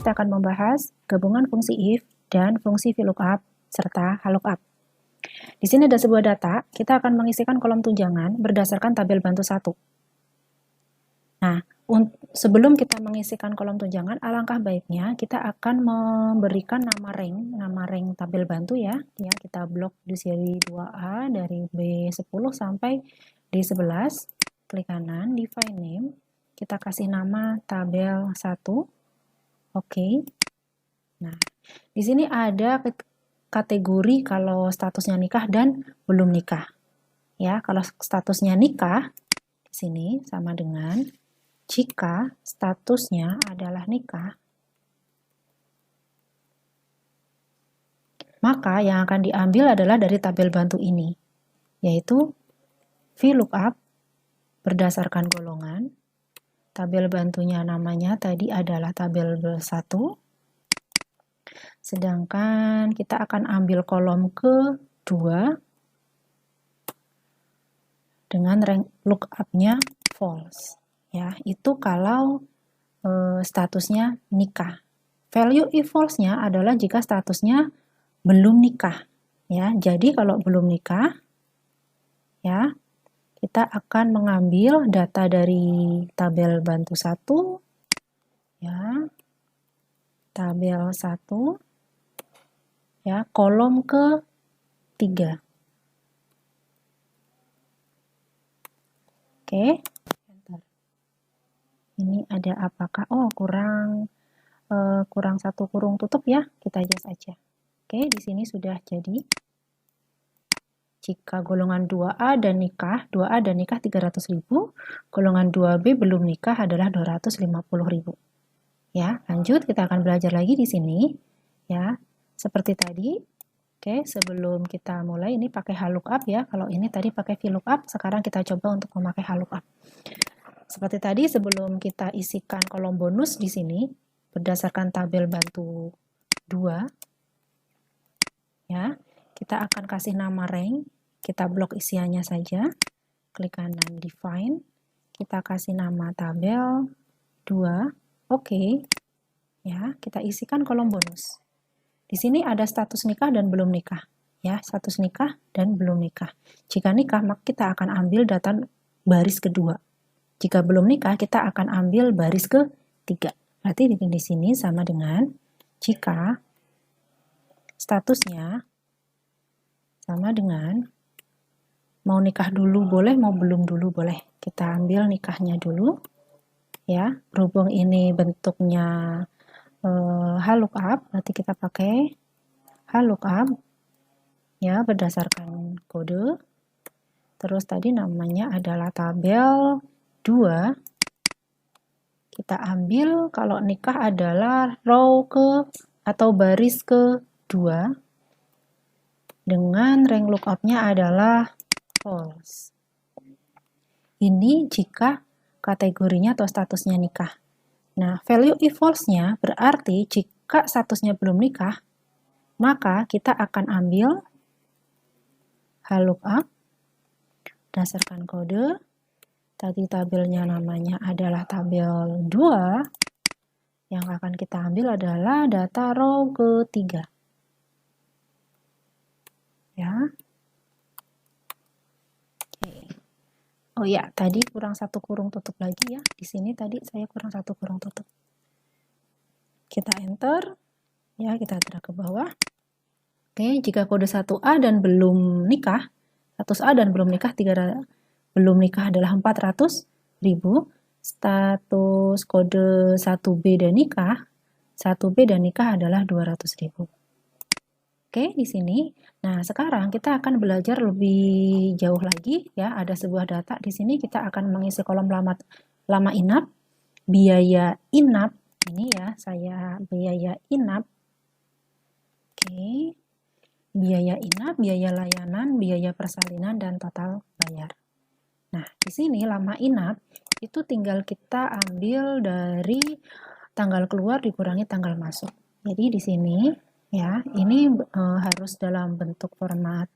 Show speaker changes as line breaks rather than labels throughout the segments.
kita akan membahas gabungan fungsi if dan fungsi VLOOKUP serta HLOOKUP. Di sini ada sebuah data, kita akan mengisikan kolom tunjangan berdasarkan tabel bantu 1. Nah, sebelum kita mengisikan kolom tunjangan, alangkah baiknya kita akan memberikan nama rank tabel bantu ya. Kita blok di seri 2A dari B10 sampai D11. Klik kanan, define name. Kita kasih nama tabel 1. Oke. Nah, di sini ada kategori kalau statusnya nikah dan belum nikah. Ya, kalau statusnya nikah di sini sama dengan jika statusnya adalah nikah, maka yang akan diambil adalah dari tabel bantu ini, yaitu VLOOKUP berdasarkan golongan. Tabel bantunya namanya tadi adalah tabel 1. Sedangkan kita akan ambil kolom kedua dengan rank lookup-nya false. Ya, itu kalau statusnya nikah. Value if false-nya adalah jika statusnya belum nikah. Ya, jadi kalau belum nikah, ya, kita akan mengambil data dari tabel bantu 1, ya, tabel 1, ya, kolom ke-3. Oke, ini ada apakah? Oh, kurang satu kurung tutup ya, kita adjust aja. Oke, di sini sudah jadi. Jika golongan 2A dan nikah 300.000, golongan 2B belum nikah adalah 250.000. Ya, lanjut kita akan belajar lagi di sini. Ya, seperti tadi. Oke, sebelum kita mulai ini pakai HLOOKUP ya. Kalau ini tadi pakai VLOOKUP, sekarang kita coba untuk memakai HLOOKUP. Seperti tadi sebelum kita isikan kolom bonus di sini berdasarkan tabel bantu 2, ya, kita akan kasih nama rank. Kita blok isiannya saja, klik kanan define, kita kasih nama tabel 2, oke. Ya, kita isikan kolom bonus. Di sini ada status nikah dan belum nikah. Ya, status nikah dan belum nikah. Jika nikah, maka kita akan ambil data baris kedua. Jika belum nikah, kita akan ambil baris ketiga. Berarti di sini sama dengan jika statusnya sama dengan mau nikah dulu boleh, mau belum dulu boleh. Kita ambil nikahnya dulu. Ya, berhubung ini bentuknya HLOOKUP, nanti kita pakai HLOOKUP ya berdasarkan kode. Terus tadi namanya adalah tabel 2. Kita ambil kalau nikah adalah row atau baris kedua dengan rank lookup-nya adalah false. Ini jika kategorinya atau statusnya nikah. Nah, value if false-nya berarti jika statusnya belum nikah, maka kita akan ambil HLOOKUP berdasarkan kode. Tadi tabelnya namanya adalah tabel 2. Yang akan kita ambil adalah data row ketiga. Ya. Oh ya, tadi kurang satu kurung tutup lagi ya. Di sini tadi saya kurang satu kurung tutup. Kita enter, ya kita drag ke bawah. Oke, jika kode 1A dan belum nikah, status A dan belum nikah, belum nikah adalah 400.000. Status kode 1B dan nikah, 1B dan nikah adalah 200.000. Oke, di sini. Nah, sekarang kita akan belajar lebih jauh lagi ya. Ada sebuah data di sini kita akan mengisi kolom lama inap, biaya inap. Ini ya, saya biaya inap. Oke. Biaya inap, biaya layanan, biaya persalinan dan total bayar. Nah, di sini lama inap itu tinggal kita ambil dari tanggal keluar dikurangi tanggal masuk. Jadi di sini ya, ini harus dalam bentuk format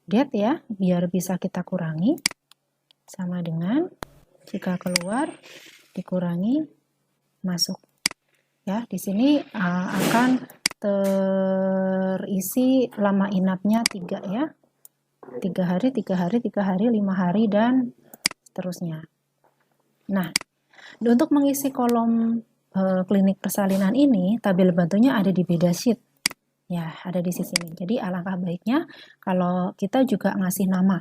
date ya, biar bisa kita kurangi. Sama dengan jika keluar dikurangi masuk. Ya, di sini akan terisi lama inapnya 3 ya. 3 hari, 3 hari, 3 hari, 5 hari, dan seterusnya. Nah, untuk mengisi kolom klinik persalinan ini, tabel bantunya ada di beda sheet. Ya, ada di sisi ini. Jadi alangkah baiknya kalau kita juga ngasih nama.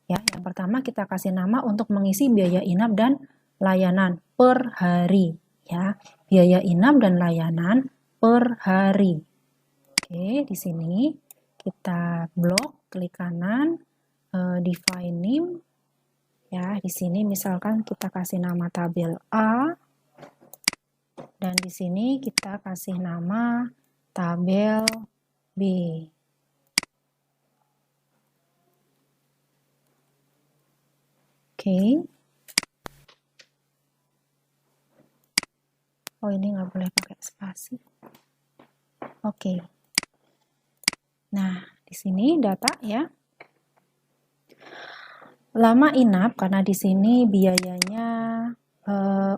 Ya, yang pertama kita kasih nama untuk mengisi biaya inap dan layanan per hari. Ya, biaya inap dan layanan per hari. Oke, di sini kita blok, klik kanan, define name. Ya, di sini misalkan kita kasih nama tabel A, dan di sini kita kasih nama tabel B. Oke. Oh, ini nggak boleh pakai spasi. Oke. Nah, di sini data ya. Lama inap, karena di sini biayanya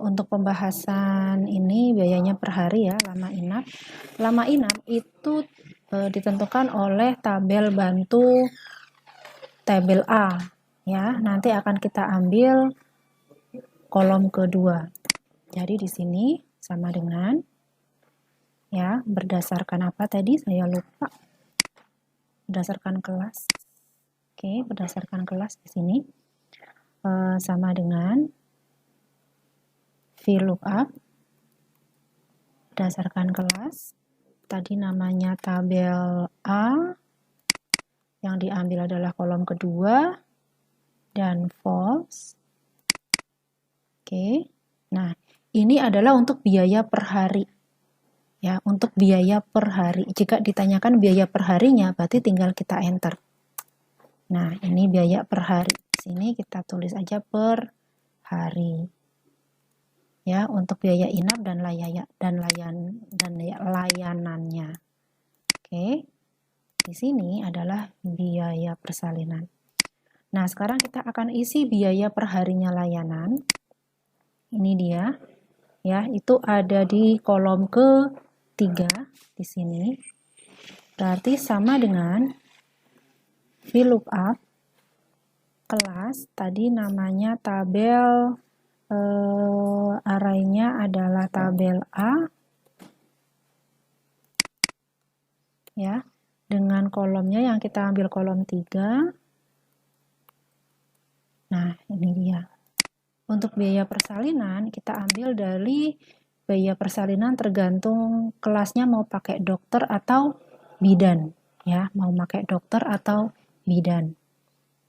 untuk pembahasan ini biayanya per hari ya, lama inap. Lama inap itu ditentukan oleh tabel bantu tabel A ya. Nanti akan kita ambil kolom kedua. Jadi di sini sama dengan ya, berdasarkan apa tadi saya lupa. Berdasarkan kelas. Oke, berdasarkan kelas di sini sama dengan VLOOKUP berdasarkan kelas. Tadi namanya tabel A, yang diambil adalah kolom kedua dan false. Oke. Nah, ini adalah untuk biaya per hari. Ya, untuk biaya per hari. Jika ditanyakan biaya per harinya, berarti tinggal kita enter. Nah, ini biaya per hari. Di sini kita tulis aja per hari. Ya, untuk biaya inap dan layanannya. Oke. Di sini adalah biaya persalinan. Nah, sekarang kita akan isi biaya per harinya layanan. Ini dia. Ya, itu ada di kolom ke-3 di sini. Berarti sama dengan VLOOKUP kelas, tadi namanya tabel arraynya adalah tabel A ya, dengan kolomnya yang kita ambil kolom 3. Nah, ini dia. Untuk biaya persalinan kita ambil dari biaya persalinan tergantung kelasnya mau pakai dokter atau bidan ya, mau pakai dokter atau bidan.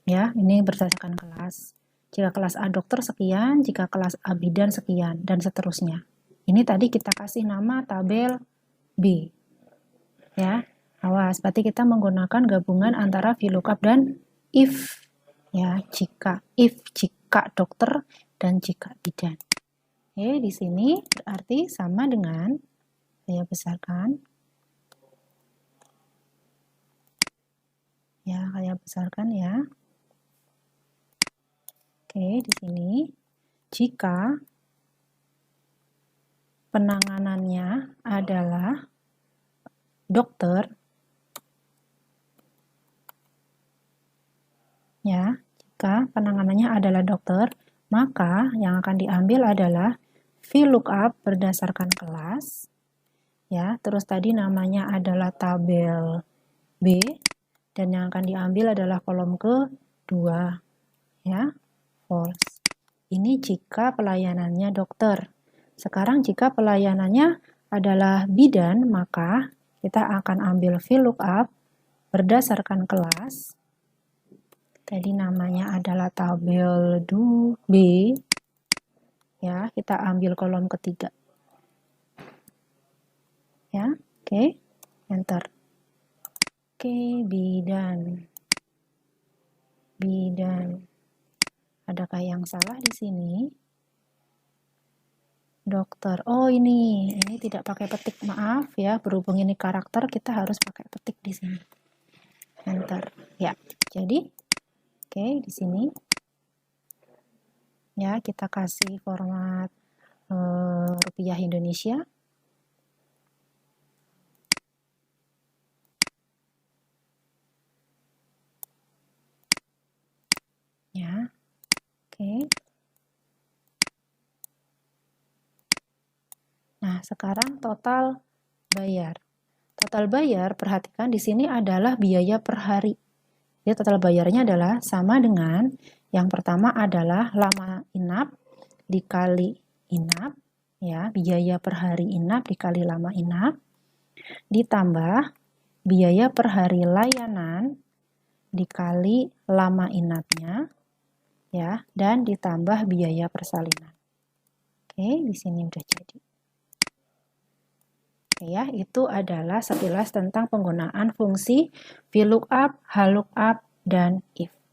Ya, ini berdasarkan kelas. Jika kelas A dokter sekian, jika kelas A bidan sekian, dan seterusnya. Ini tadi kita kasih nama tabel B. Ya, awas, berarti kita menggunakan gabungan antara VLOOKUP dan if. Ya, jika dokter dan jika bidan. Oke, di sini berarti sama dengan saya besarkan. Ya, saya besarkan ya. Oke, di sini jika penanganannya adalah dokter, ya, jika penanganannya adalah dokter, maka yang akan diambil adalah VLOOKUP berdasarkan kelas, ya, terus tadi namanya adalah tabel B, dan yang akan diambil adalah kolom kedua, ya, false. Ini jika pelayanannya dokter. Sekarang jika pelayanannya adalah bidan, maka kita akan ambil VLOOKUP berdasarkan kelas. Tadi namanya adalah tabel B. Ya, kita ambil kolom ketiga. Ya, oke. Enter. Oke, bidan. Adakah yang salah di sini? Dokter. Oh, ini tidak pakai petik, maaf ya. Berhubung ini karakter, kita harus pakai petik di sini. Enter. Ya, jadi oke, di sini ya kita kasih format rupiah Indonesia. Oke. Nah, sekarang total bayar. Total bayar, perhatikan di sini adalah biaya per hari. Jadi total bayarnya adalah sama dengan yang pertama adalah lama inap dikali inap, ya, biaya per hari inap dikali lama inap, ditambah biaya per hari layanan dikali lama inapnya, ya, dan ditambah biaya persalinan. Oke, di sini udah jadi. Oke ya, itu adalah sekilas tentang penggunaan fungsi VLOOKUP, HLOOKUP, dan IF.